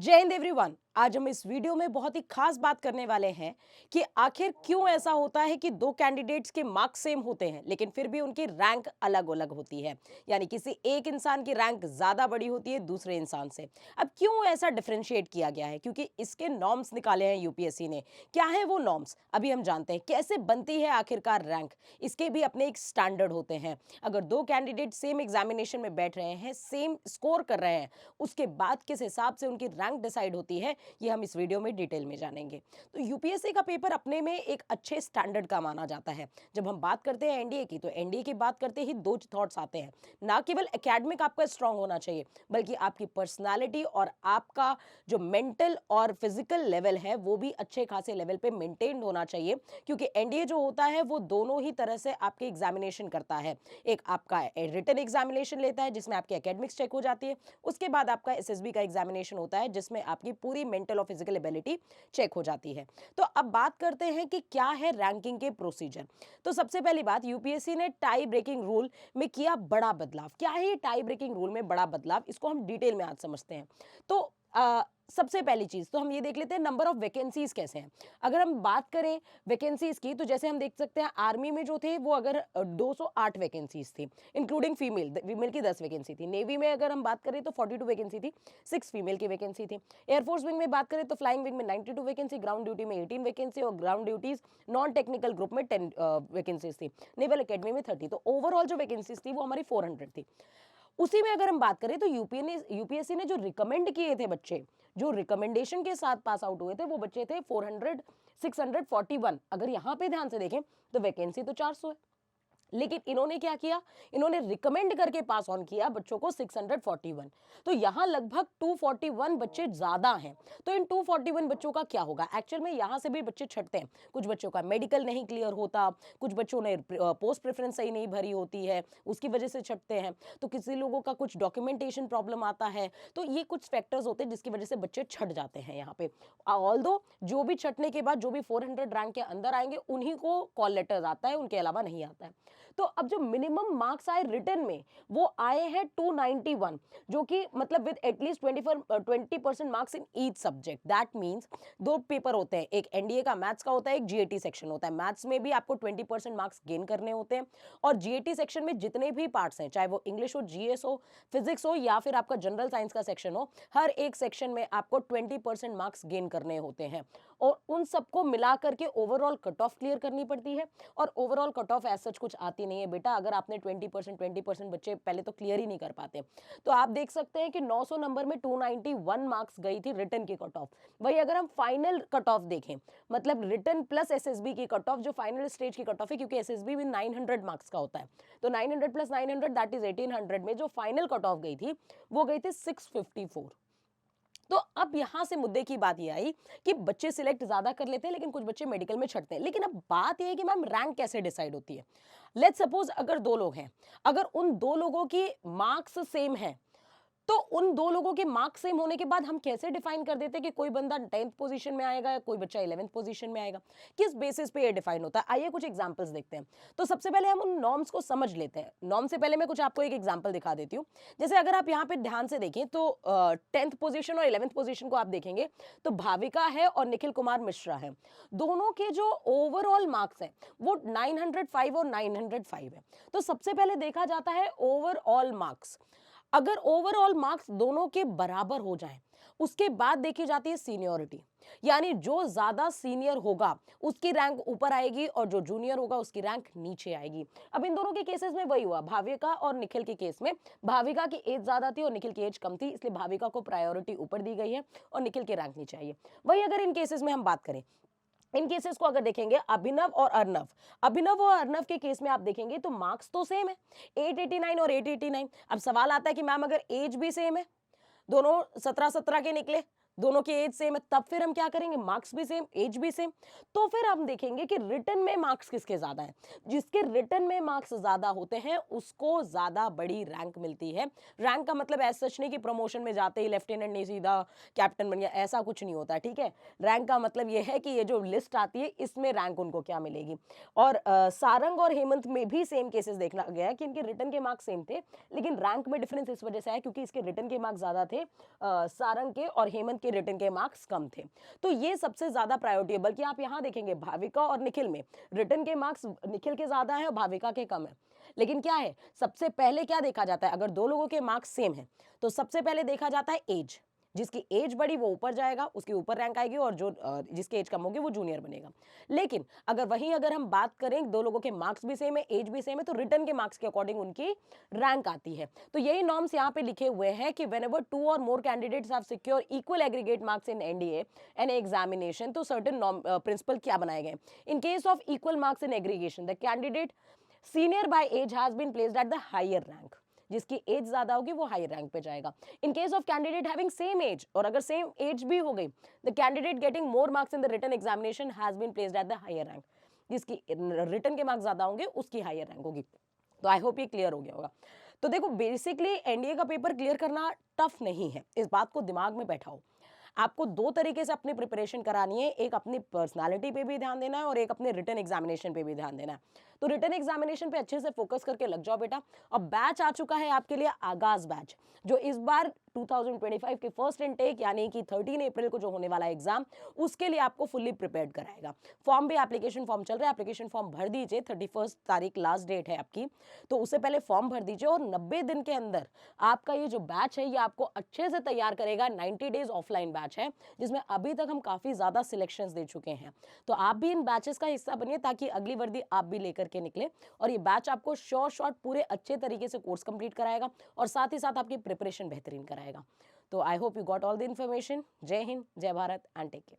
जय हिंद एवरीवन। आज हम इस वीडियो में बहुत ही खास बात करने वाले हैं कि आखिर क्यों ऐसा होता है कि दो कैंडिडेट्स के मार्क्स सेम होते हैं लेकिन फिर भी उनकी रैंक अलग अलग होती है। यानी किसी एक इंसान की रैंक ज्यादा बड़ी होती है दूसरे इंसान से। अब क्यों ऐसा डिफरेंशिएट किया गया है? क्योंकि इसके नॉर्म्स निकाले हैं यूपीएससी ने। क्या है वो नॉर्म्स अभी हम जानते हैं। कैसे बनती है आखिरकार रैंक, इसके भी अपने एक स्टैंडर्ड होते हैं। अगर दो कैंडिडेट सेम एग्जामिनेशन में बैठ रहे हैं, सेम स्कोर कर रहे हैं, उसके बाद किस हिसाब से उनकी रैंक डिसाइड होती है, ये हम इस वीडियो में डिटेल में जानेंगे। तो यूपीएससी का पेपर अपने में एक अच्छे स्टैंडर्ड का माना जाता है। जब हम बात करते हैं एनडीए की, तो एनडीए की बात करते ही दो थॉट्स आते हैं। ना केवल एकेडमिक आपका स्ट्रांग होना चाहिए, बल्कि आपकी पर्सनालिटी और आपका जो मेंटल और फिजिकल लेवल है वो भी अच्छे खासे लेवल पे मेंटेन्ड होना चाहिए। क्योंकि एनडीए जो होता है वो दोनों ही तरह से आपके एग्जामिनेशन करता है। एक आपका रिटन एग्जामिनेशन लेता है जिसमें आपकी एकेडमिक्स चेक हो जाती है। उसके बाद आपका एसएसबी का एग्जामिनेशन होता है जिसमें आपकी पूरी मेंटल और फिजिकल एबिलिटी चेक हो जाती है। तो अब बात करते हैं कि क्या है रैंकिंग के प्रोसीजर। तो सबसे पहली बात, यूपीएससी ने टाई ब्रेकिंग रूल में किया बड़ा बदलाव। क्या है ये टाई ब्रेकिंग रूल में बड़ा बदलाव, इसको हम डिटेल में आज समझते हैं। तो सबसे पहली चीज तो हम ये देख लेते हैं नंबर ऑफ वैकेंसीज कैसे हैं। अगर हम बात करें वैकेंसीज की, तो जैसे हम देख सकते हैं आर्मी में जो थे वो अगर 208 वैकेंसीज थी, इंक्लूडिंग फीमेल। फीमेल की 10 वैकेंसी थी। नेवी में अगर हम बात करें तो 42 वैकेंसी थी, 6 फीमेल की वैकेंसी थी। एयरफोर्स विंग में बात करें तो फ्लाइंग विंग में 92 वैकेंसी, ग्राउंड ड्यूटी में 18 वैकेंसी और ground duties non technical group में 10 वैकेंसीज थी। नेवल अकेडमी में 30। तो ओवरऑल जो वैकेंसीज थी वो हमारी 400 थी। उसी में अगर हम बात करें तो यूपीएससी ने जो रिकमेंड किए थे बच्चे, जो रिकमेंडेशन के साथ पास आउट हुए थे, वो बच्चे थे 641। अगर यहां पे ध्यान से देखें तो वैकेंसी तो 400 है, लेकिन इन्होंने क्या किया, इन्होंने रिकमेंड करके पास ऑन किया बच्चों को 641। तो यहां लगभग 241 बच्चे ज्यादा हैं। तो इन 241 बच्चों का क्या होगा? एक्चुअल में यहां से भी बच्चे छटते हैं। कुछ बच्चों का मेडिकल नहीं क्लियर होता, कुछ बच्चों ने पोस्ट प्रेफरेंस सही नहीं भरी होती है, उसकी वजह से छटते हैं। तो किसी लोगों का कुछ डॉक्यूमेंटेशन प्रॉब्लम आता है। तो ये कुछ फैक्टर्स होते हैं जिसकी वजह से बच्चे छट जाते हैं यहाँ पे। ऑल्दो जो भी छटने के बाद जो भी 400 रैंक के अंदर आएंगे उन्हीं को कॉल लेटर्स आता है, उनके अलावा नहीं आता है। तो अब जो मिनिमम मार्क्स आए रिटन में वो आए हैं 291, जो कि मतलब with at least 20% marks in each subject. That means दो पेपर होते हैं, एक एनडीए का मैथ्स का होता है, एक जीएटी सेक्शन होता है। मैथ्स में भी आपको 20% मार्क्स गेन करने होते हैं और जीएटी सेक्शन में जितने भी पार्ट्स हैं, चाहे वो इंग्लिश हो, जीएस हो, फिजिक्स हो या फिर आपका जनरल साइंस का सेक्शन हो, हर एक सेक्शन में आपको 20% मार्क्स गेन करने होते हैं और उन सबको मिला करके ओवरऑल कट ऑफ क्लियर करनी पड़ती है। और overall cut off as such कुछ आती नहीं है बेटा, अगर आपने 20% बच्चे पहले तो क्लियर ही नहीं कर पाते। तो आप देख सकते हैं कि 900 नंबर में 291 मार्क्स गई थी रिटन की कट ऑफ। वही अगर हम फाइनल कट ऑफ देखें, मतलब रिटन प्लस एसएसबी की कट ऑफ, जो फाइनल स्टेज की कट ऑफ है, क्योंकि एसएसबी में 900 मार्क्स का होता है, तो 900 प्लस 900 दैट इज 1800 में जो फाइनल कट ऑफ गई थी वो गई थी 654। तो अब यहां से मुद्दे की बात ये आई कि बच्चे सिलेक्ट ज्यादा कर लेते हैं लेकिन कुछ बच्चे मेडिकल में छटते हैं। लेकिन अब बात ये है कि मैम रैंक कैसे डिसाइड होती है। लेट्स सपोज अगर दो लोग हैं, अगर उन दो लोगों की मार्क्स सेम है, तो उन दो लोगों के मार्क्स सेम होने के बाद हम कैसे डिफाइन कर देते हैं कि कोई बंदा 10th पोजीशन में आएगा या कोई बच्चा 11th पोजीशन में आएगा? किस बेसिस पे ये डिफाइन होता है? आइए कुछ एग्जांपल्स देखते हैं। तो सबसे पहले हम उन नॉर्म्स को समझ लेते हैं। नॉर्म से पहले मैं कुछ आपको एक एग्जांपल दिखा देती हूँ। जैसे अगर आप यहाँ पे ध्यान से देखें तो 10th पोजीशन और 11th पोजीशन को आप देखेंगे तो भाविका है और निखिल कुमार मिश्रा है। दोनों के जो ओवरऑल मार्क्स हैं वो 905 और 905 है। तो सबसे पहले देखा जाता है ओवरऑल मार्क्स। अगर ओवरऑल मार्क्स दोनों के बराबर हो जाएं, उसके बाद देखी जाती है सीनियरिटी। यानी जो ज्यादा सीनियर होगा उसकी रैंक ऊपर आएगी और जो जूनियर होगा उसकी रैंक नीचे आएगी। अब इन दोनों के केसेस में वही हुआ, भाविका और निखिल के केस में भाविका की एज ज्यादा थी और निखिल की एज कम थी, इसलिए भाविका को प्रायोरिटी ऊपर दी गई है और निखिल की रैंक नीचे आई है। वही अगर इन केसेस में हम बात करें, इन केसेस को अगर देखेंगे, अभिनव और अर्नव, अभिनव और अर्नव के केस में आप देखेंगे तो मार्क्स तो सेम है, 889 और 889। अब सवाल आता है कि मैम अगर एज भी सेम है, दोनों 17-17 के निकले, दोनों की एज सेम है, तब फिर हम क्या करेंगे? मार्क्स भी सेम, एज भी सेम। तो फिर हम देखेंगे कि रिटन में मार्क्स किसके ज्यादा हैं। जिसके रिटन में मार्क्स ज्यादा होते हैं उसको ज्यादा बड़ी रैंक मिलती है। रैंक का मतलब ऐसा सच नहीं कि प्रमोशन में जाते ही लेफ्टिनेंट नहीं सीधा कैप्टन बन गया, ऐसा कुछ नहीं होता, ठीक है। रैंक का मतलब यह है कि ये जो लिस्ट आती है इसमें रैंक उनको क्या मिलेगी। और सारंग और हेमंत में भी सेम केसेस देखना गया है कि इनके रिटन के मार्क्स सेम थे, लेकिन रैंक में डिफरेंस इस वजह से है क्योंकि इसके रिटन के मार्क्स ज्यादा थे सारंग के और हेमंत कि रिटन के मार्क्स कम थे। तो ये सबसे ज़्यादा प्रायोरिटी है, बल्कि आप यहाँ देखेंगे भाविका और निखिल में रिटन के मार्क्स निखिल के ज़्यादा हैं और भाविका के कम है। लेकिन क्या है, सबसे पहले क्या देखा जाता है, अगर दो लोगों के मार्क्स सेम हैं तो सबसे पहले देखा जाता है एज। जिसकी एज बड़ी वो ऊपर जाएगा, उसके ऊपर रैंक आएगी, और जो जिसकी एज कम होगी वो जूनियर बनेगा। लेकिन अगर हम बात करें दो लोगों के मार्क्स भी सेम है, एज भी सेम है, तो रिटन के मार्क्स के अकॉर्डिंग उनकी रैंक आती है। तो यही नॉर्म्स यहाँ पे लिखे हुए हैं कि व्हेनेवर 2 और more candidates have secure equal aggregate marks in NDA and examination, तो सर्टेन प्रिंसिपल क्या बनाए गए। In case of equal marks in aggregation the candidate senior by age has been placed at the higher rank. जिसकी age ज्यादा होगी वो higher rank पे जाएगा। In case of candidate having same age, और अगर सेम एज भी हो गई, the candidate getting more marks in the written examination has been placed at the higher rank. जिसकी रिटन के मार्क्स ज्यादा होंगे उसकी हायर रैंक होगी। तो आई होप ये क्लियर हो गया होगा। तो देखो, बेसिकली एनडीए का पेपर क्लियर करना टफ नहीं है, इस बात को दिमाग में बैठाओ। आपको दो तरीके से अपनी प्रिपरेशन करानी है, एक अपनी पर्सनालिटी पे भी ध्यान देना है और एक अपने रिटन एग्जामिनेशन पे भी ध्यान देना है। तो रिटन एग्जामिनेशन पे अच्छे से फोकस करके लग जाओ बेटा। और बैच आ चुका है आपके लिए, आगाज बैच, जो इस बार 2025 के फर्स्ट इनटेक यानी कि 13 अप्रैल को जो होने वाला एग्जाम, उसके लिए आपको फुल्ली प्रिपेयर्ड कराएगा। फॉर्म भी, एप्लीकेशन फॉर्म चल रहा है, एप्लीकेशन फॉर्म भर दीजिए, 31 तारीख लास्ट डेट है आपकी, तो उससे पहले फॉर्म भर दीजिए और 90 दिन के अंदर आपका ये जो बैच है ये आपको अच्छे से तैयार करेगा। 90 डेज ऑफलाइन बैच है जिसमें अभी तक हम काफी ज्यादा सिलेक्शंस दे चुके हैं। तो आप भी इन बैचेस का हिस्सा बनिए ताकि अगली वर्दी आप भी लेकर के निकले। और ये बैच आपको शॉर्ट पूरे अच्छे तरीके से कोर्स कंप्लीट कराएगा और साथ ही साथ आपकी प्रिपरेशन बेहतरीन कराएगा। तो I hope you got all the information. जय हिंद, जय भारत एंड टेक केयर।